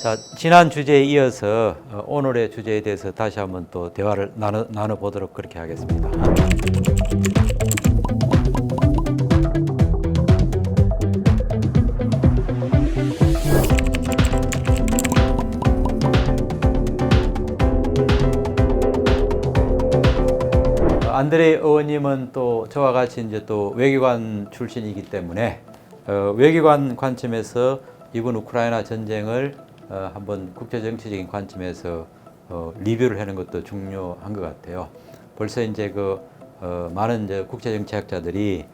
자, 지난 주제에 이어서 오늘의 주제에 대해서 다시 한번 또 대화를 나눠보도록 그렇게 하겠습니다. 안드레이 의원님은 또 저와 같이 이제 또 외교관 출신이기 때문에 외교관 관점에서 이번 우크라이나 전쟁을 한번 국제정치적인 관점에서 리뷰를 하는 것도 중요한 것 같아요. 벌써 이제 많은 이제 국제정치학자들이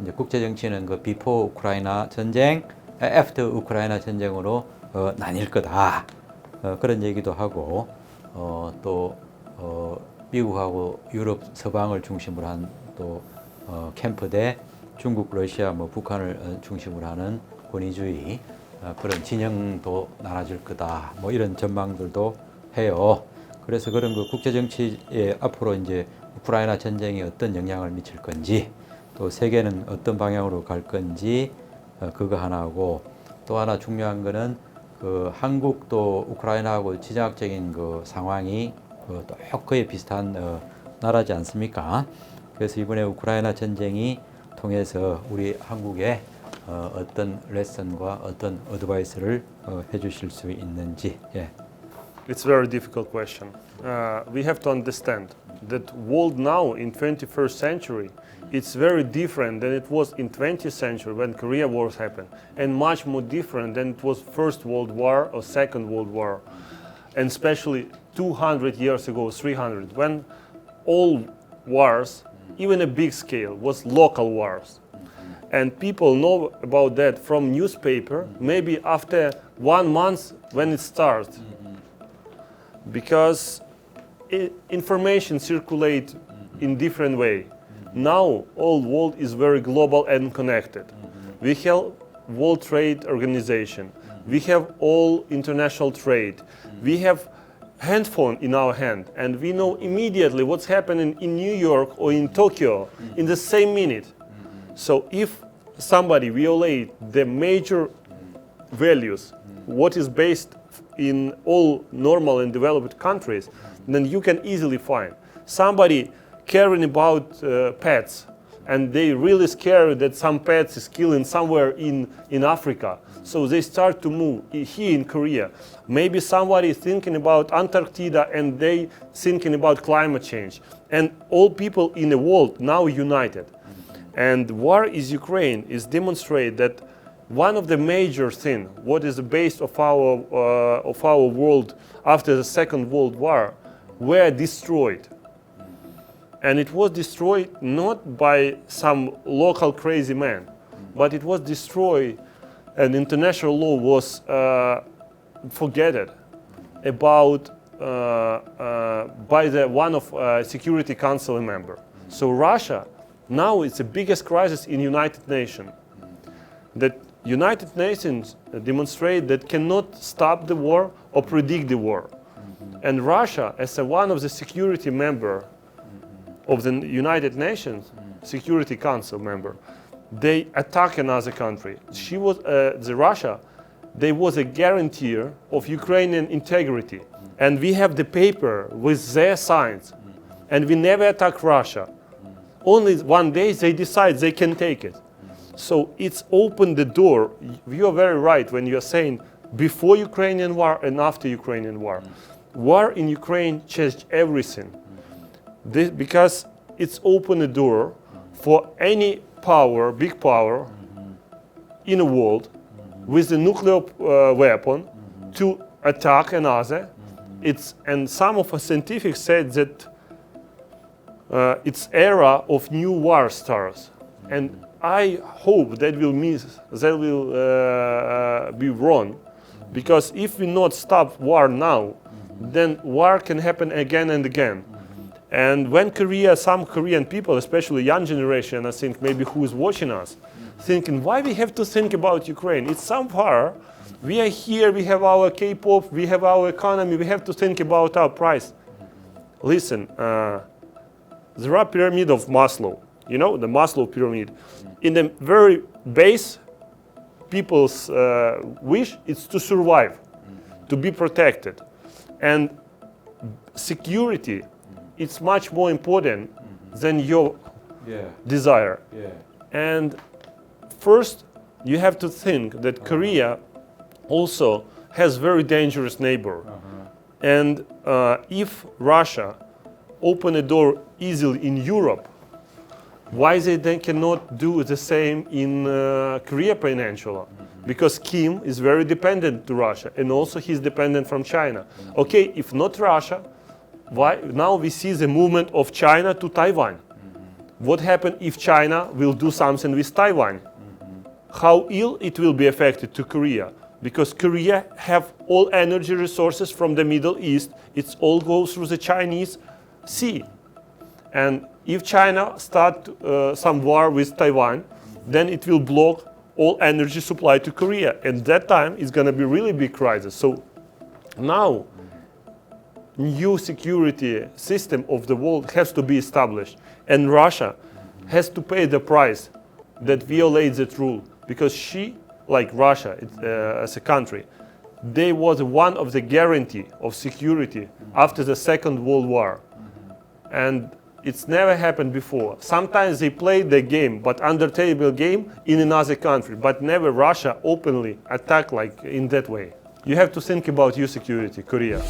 이제 국제정치는 비포 우크라이나 전쟁, 애프터 우크라이나 전쟁으로 나뉠 거다. 그런 얘기도 하고 또 미국하고 유럽 서방을 중심으로 한 또 캠프 대 중국, 러시아, 북한을 중심으로 하는 권위주의 그런 진영도 나눠질 거다. 이런 전망들도 해요. 그래서 그런 국제 정치에 앞으로 이제 우크라이나 전쟁이 어떤 영향을 미칠 건지, 또 세계는 어떤 방향으로 갈 건지 그거 하나고, 또 하나 중요한 거는 한국도 우크라이나하고 지정학적인 상황이 거의 비슷한 나라지 않습니까? 그래서 이번에 우크라이나 전쟁이 통해서 우리 한국에 어떤 레슨과 어떤 어드바이스를 해주실 수 있는지. 예. It's a very difficult question. We have to understand that world now in 21st century, it's very different than it was in 20th century when Korea wars happened, and much more different than it was First World War or Second World War, and especially 200 years ago, 300, when all wars, even a big scale, was local wars. And people know about that from newspaper, maybe after 1 month when it starts. Because information circulate in different way. Now, all world is very global and connected. We have World Trade Organization. We have all international trade. We have handphone in our hand, and we know immediately what's happening in New York or in Tokyo in the same minute. So if somebody violate the major values, what is based in all normal and developed countries, then you can easily find somebody caring about pets, and they really scared that some pets is killing somewhere in Africa. So they start to move here in Korea. Maybe somebody is thinking about Antarctica and they thinking about climate change. And all people in the world now united. And war is Ukraine is demonstrate that one of the major things, what is the base of our world after the Second World War, were destroyed. And it was destroyed not by some local crazy man, but it was destroyed, and international law was forgotten about by the one of Security Council member. So Russia now it's the biggest crisis in United Nations. That United Nations demonstrate that cannot stop the war or predict the war, and Russia as one of the security member of the United Nations Security Council member, they attack another country. She was the Russia. They was a guarantor of Ukrainian integrity, and we have the paper with their signs, and we never attack Russia. Only one day they decide they can take it. So it's opened the door. You are very right when you are saying before Ukrainian war and after Ukrainian war. War in Ukraine changed everything. Because it's opened the door for any power, big power in the world with a nuclear weapon to attack another. And some of the scientifics said that it's era of new war starts. And I hope that will be wrong, because if we not stop war now, then war can happen again and again. And when some Korean people, especially young generation, I think maybe who is watching us, thinking, why we have to think about Ukraine? It's so far. We are here, we have our K-pop, we have our economy, we have to think about our price. Listen, there are pyramid of Maslow, you know, the Maslow pyramid. In the very base, people's wish is to survive. to be protected. And security, it's much more important than your desire. And first, you have to think that Korea also has very dangerous neighbor. And if Russia open a door easily in Europe, why they then cannot do the same in Korea Peninsula? Because Kim is very dependent to Russia, and also he's dependent from China. Okay, if not Russia, why now we see the movement of China to Taiwan? What happens if China will do something with Taiwan? How ill it will be affected to Korea? Because Korea have all energy resources from the Middle East. It all goes through the Chinese Sea. And if China start some war with Taiwan, then it will block all energy supply to Korea. And that time it's going to be really big crisis. So now new security system of the world has to be established. And Russia has to pay the price that violates that rule. Because she, like Russia as a country, they was one of the guarantee of security after the Second World War. And it's never happened before. Sometimes they play the game, but under table game in another country, but never Russia openly attack like in that way. You have to think about your security, Korea.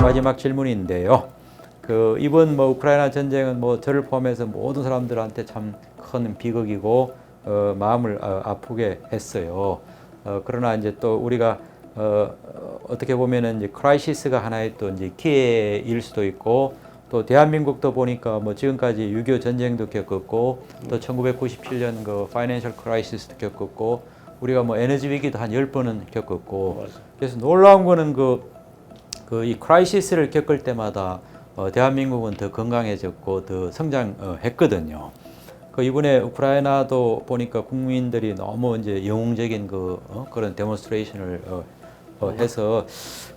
마지막 질문인데요. 이번 우크라이나 전쟁은 저를 포함해서 모든 사람들한테 참 큰 비극이고 마음을 아프게 했어요. 그러나 이제 또 우리가 어떻게 보면은 이제 크라이시스가 하나의 또 이제 기회일 수도 있고, 또 대한민국도 보니까 지금까지 6.25 전쟁도 겪었고, 또 1997년 그 파이낸셜 크라이시스도 겪었고, 우리가 에너지 위기도 한 10번은 겪었고, 그래서 놀라운 거는 이 크라이시스를 겪을 때마다 대한민국은 더 건강해졌고 더 성장했거든요. 이번에 우크라이나도 보니까 국민들이 너무 이제 영웅적인 그런 데몬스트레이션을 해서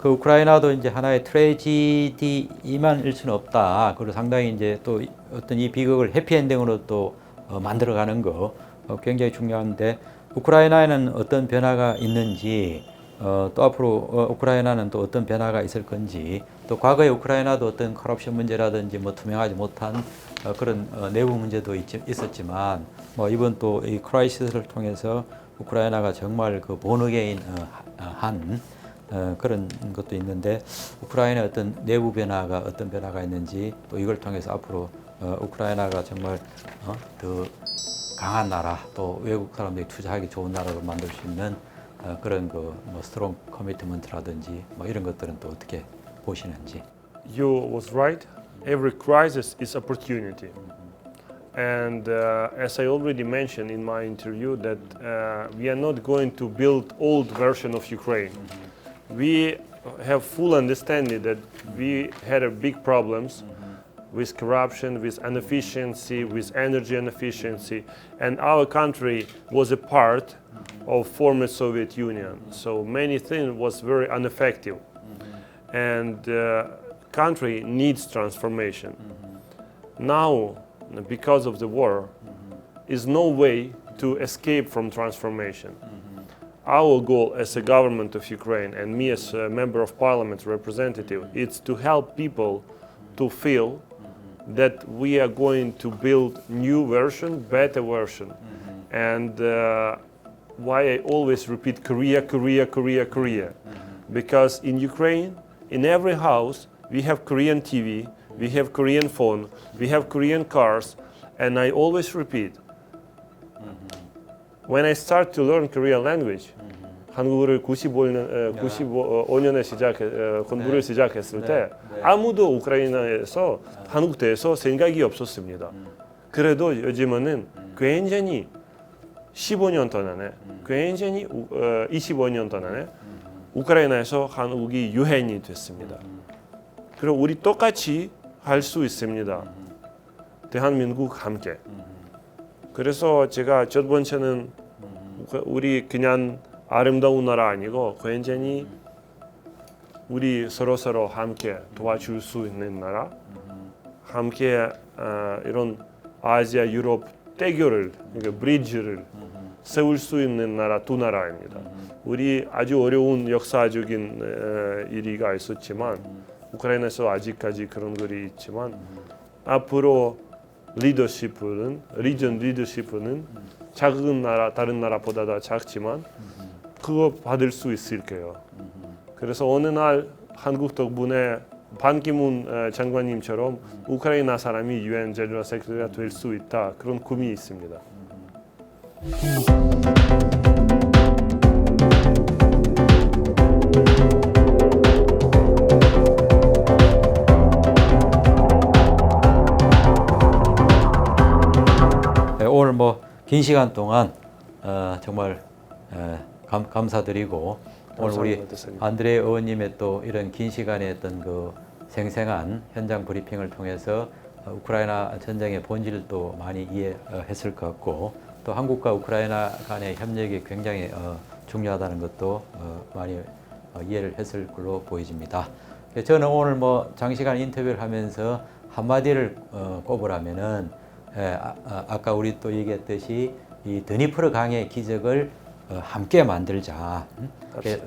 우크라이나도 이제 하나의 트레지디만일 수는 없다. 그리고 상당히 이제 또 어떤 이 비극을 해피엔딩으로 또 만들어가는 거 굉장히 중요한데, 우크라이나에는 어떤 변화가 있는지, 또 앞으로 우크라이나는 또 어떤 변화가 있을 건지, 또 과거에 우크라이나도 어떤 커럽션 문제라든지 투명하지 못한 그런 내부 문제도 있었지만, 이번 또 이 크라이시스를 통해서 우크라이나가 정말 본어게인 한 그런 것도 있는데, 우크라이나의 어떤 내부 변화가 어떤 변화가 있는지, 또 이걸 통해서 앞으로 우크라이나가 정말 더 강한 나라, 또 외국 사람들이 투자하기 좋은 나라로 만들 수 있는 그런 스트롱 커미트먼트라든지 이런 것들은 또 어떻게 보시는지. You was right. Every crisis is opportunity. And as I already mentioned in my interview, that we are not going to build old version of Ukraine. We have full understanding that we had big problems with corruption, with inefficiency, with energy inefficiency, and our country was a part of former Soviet Union. So many things was very ineffective, and country needs transformation. Now, because of the war, is no way to escape from transformation. Our goal as a government of Ukraine and me as a member of parliament representative is to help people to feel that we are going to build new version, better version. And why I always repeat Korea, Korea, Korea, Korea. Because in Ukraine, in every house, we have Korean TV, we have Korean phone, we have Korean cars, and I always repeat, when I start to learn Korean language, 한국어를 95년에 공부를 시작했을 때 아무도 우크라이나에서 한국 대해서 생각이 없었습니다. 그래도 요즘은 굉장히 15년 동안에, 굉장히 25년 동안에 우크라이나에서 한국이 유행이 됐습니다. 그리고 우리 똑같이 할 수 있습니다. 대한민국 함께. 그래서 제가 첫 번째는 우리 그냥 아름다운 나라 아니고 굉장히 우리 서로 함께 도와줄 수 있는 나라, 함께 이런 아시아 유럽 대교를 그러니까 브리지를 세울 수 있는 나라 두 나라입니다. 우리 아주 어려운 역사적인 일이가 있었지만 우크라이나에서 아직까지 그런 것이 있지만 앞으로 리더십은 리전 리더십은 작은 나라 다른 나라보다 더 작지만 그거 받을 수 있을 거예요. 그래서 어느 날 한국 덕분에 반기문 장관님처럼 우크라이나 사람이 유엔 제너럴 세크레터리가 될 수 있다 그런 꿈이 있습니다. 오늘 긴 시간 동안 정말 감사드리고 오늘 우리 안드레 의원님의 또 이런 긴 시간의 어떤 그 생생한 현장 브리핑을 통해서 우크라이나 전쟁의 본질도 많이 이해했을 것 같고 또 한국과 우크라이나 간의 협력이 굉장히 중요하다는 것도 많이 이해를 했을 걸로 보여집니다. 저는 오늘 장시간 인터뷰를 하면서 한마디를 꼽으라면은 아까 우리 또 얘기했듯이 이 드니프르 강의 기적을 함께 만들자.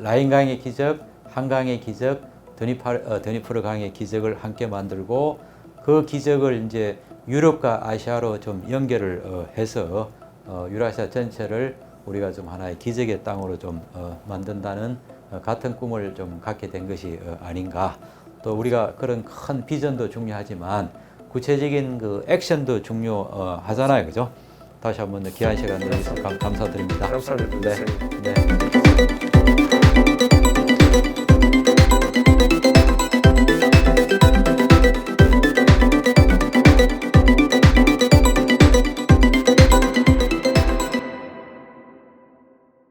라인 강의 기적, 한강의 기적, 드니프르 강의 기적을 함께 만들고 그 기적을 이제 유럽과 아시아로 좀 연결을 해서 유라시아 전체를 우리가 좀 하나의 기적의 땅으로 좀 만든다는 같은 꿈을 좀 갖게 된 것이 아닌가. 또 우리가 그런 큰 비전도 중요하지만 구체적인 그 액션도 중요하잖아요, 그죠? 다시 한번 귀한 시간 내주셔서 감사드립니다. 감사합니다. 네.